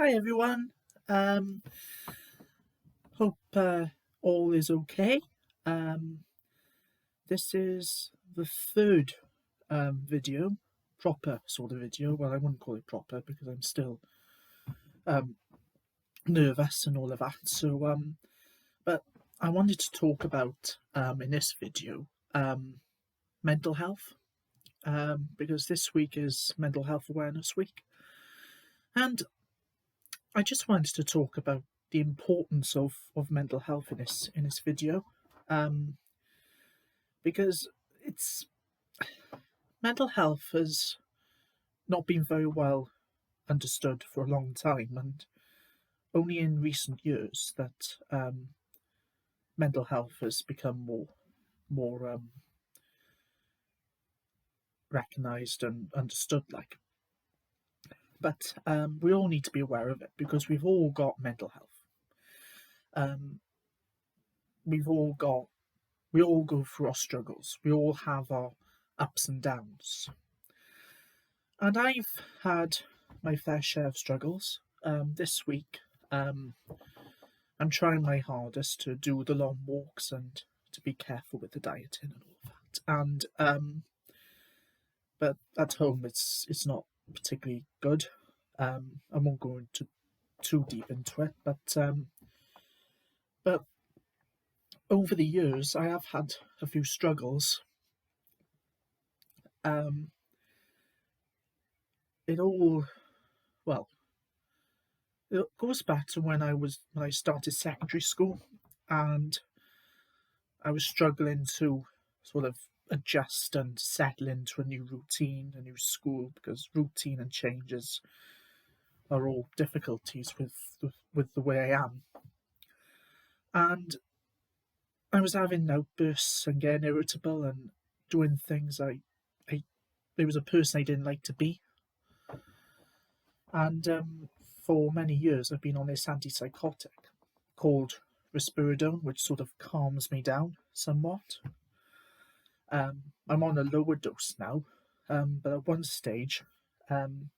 Hi everyone. Hope all is okay. Um, this is the third video, proper sort of video. Well, I wouldn't call it proper because I'm still um, nervous and all of that. But I wanted to talk about in this video mental health because this week is Mental Health Awareness Week, and I just wanted to talk about the importance of mental health in this video, um, because it's mental health has not been very well understood for a long time, and only in recent years that mental health has become more recognised and understood. But we all need to be aware of it because we've all got mental health. Um, we've all got we all go through our struggles. We all have our ups and downs. And I've had my fair share of struggles. This week, I'm trying my hardest to do the long walks and to be careful with the dieting and all that. But at home, it's not particularly good. I won't go into too deep into it, but over the years, I have had a few struggles. Um, it all well, it goes back to when I started secondary school, and I was struggling to sort of adjust and settle into a new routine, a new school, because routine and changes are all difficulties with the way I am. And I was having outbursts and getting irritable and doing things I there was a person I didn't like to be. And for many years, I've been on this antipsychotic called risperidone, which sort of calms me down somewhat. I'm on a lower dose now, but at one stage, um,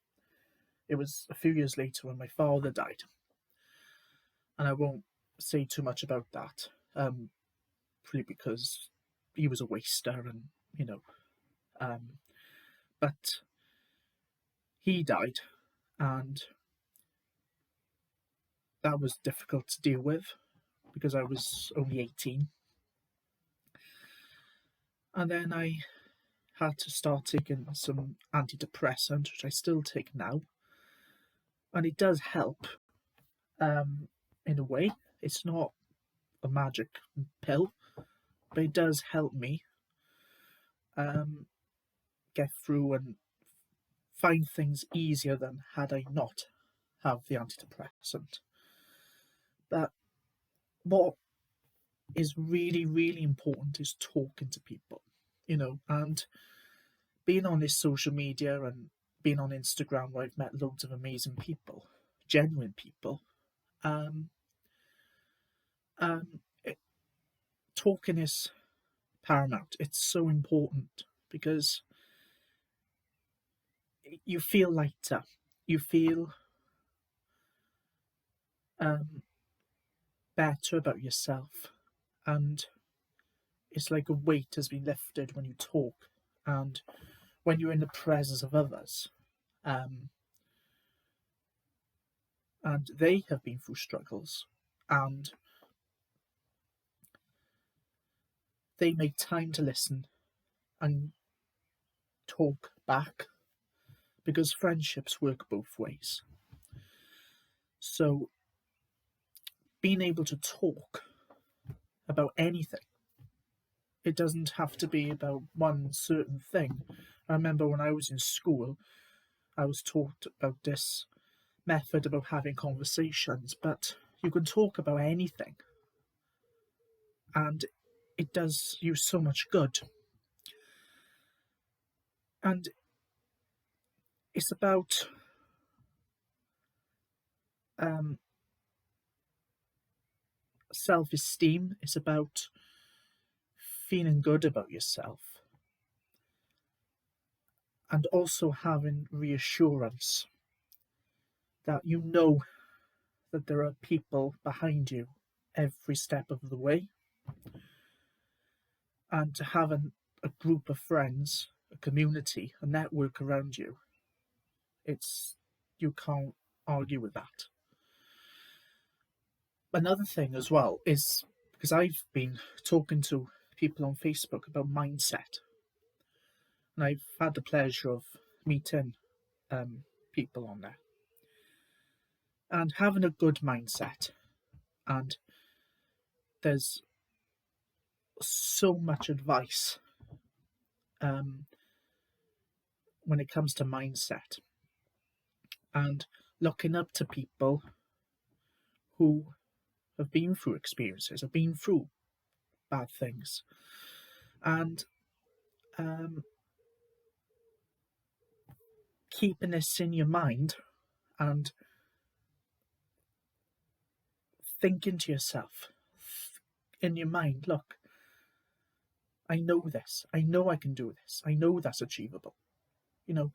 it was a few years later when my father died, and I won't say too much about that, probably because he was a waster, and you know, um, but he died, and that was difficult to deal with because I was only 18. And then I had to start taking some antidepressant, which I still take now, and it does help in a way. It's not a magic pill, but it does help me um, get through and find things easier than had I not have the antidepressant. But what is really, really important is talking to people, and being on this social media and being on Instagram where I've met loads of amazing people, genuine people. Um, um, it, Talking is paramount. It's so important because you feel lighter. You feel um, better about yourself, and it's like a weight has been lifted when you talk and when you're in the presence of others. Um, and they have been through struggles, and they make time to listen and talk back because friendships work both ways. So being able to talk about anything, it doesn't have to be about one certain thing. I remember when I was in school, I was taught about this method about having conversations, but you can talk about anything and it does you so much good. And it's about um, self esteem, it's about feeling good about yourself and also having reassurance that you know that there are people behind you every step of the way, and to have a group of friends, a community, a network around you, you can't argue with that. Another thing as well is, because I've been talking to people on Facebook about mindset, and I've had the pleasure of meeting people on there, and having a good mindset. And there's so much advice when it comes to mindset, and looking up to people who have been through experiences, have been through bad things, and keeping this in your mind and thinking to yourself in your mind, look, I know this, I know I can do this, I know that's achievable. You know,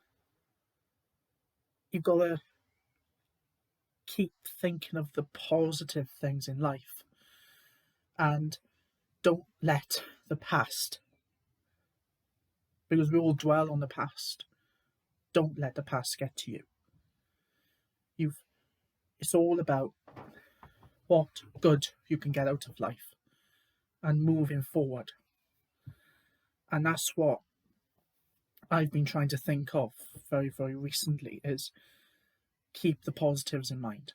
you've got to keep thinking of the positive things in life, and don't let the past, because we all dwell on the past, don't let the past get to you. It's all about what good you can get out of life and moving forward. And that's what I've been trying to think of very, very recently, is keep the positives in mind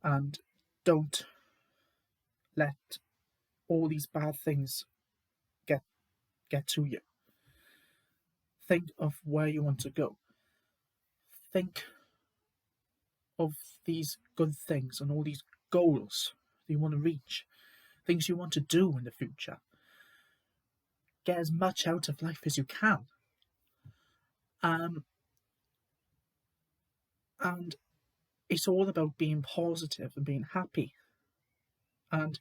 and don't let all these bad things get to you. Think of where you want to go. Think of these good things and all these goals that you want to reach, things you want to do in the future. Get as much out of life as you can. And it's all about being positive and being happy. And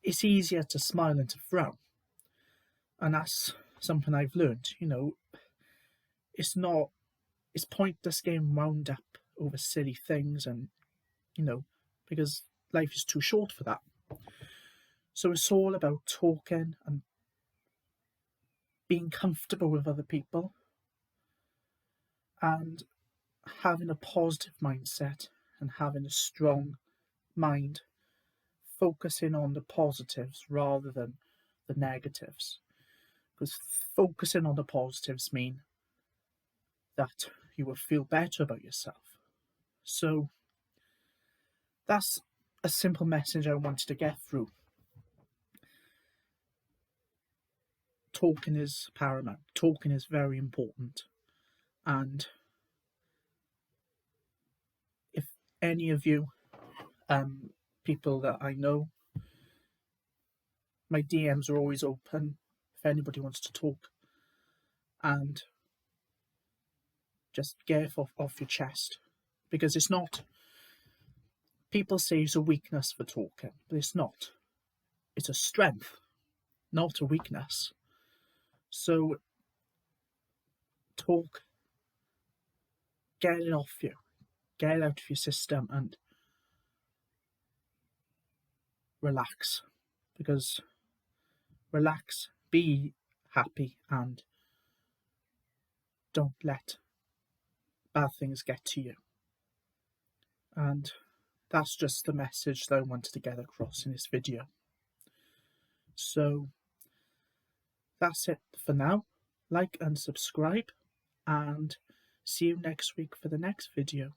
it's easier to smile than to frown. And that's something I've learned, it's pointless getting wound up over silly things, and, because life is too short for that. So it's all about talking and being comfortable with other people and having a positive mindset and having a strong mind, focusing on the positives rather than the negatives. Because focusing on the positives mean that you will feel better about yourself. So that's a simple message I wanted to get through. Talking is paramount. Talking is very important. And if any of you, people that I know, my DMs are always open if anybody wants to talk, and just get it off your chest, because it's not, people say it's a weakness for talking, but it's not. It's a strength, not a weakness. So talk, get it off you, get it out of your system, and relax. Because relax, be happy, and don't let bad things get to you. And that's just the message that I wanted to get across in this video. So that's it for now. Like and subscribe, and see you next week for the next video.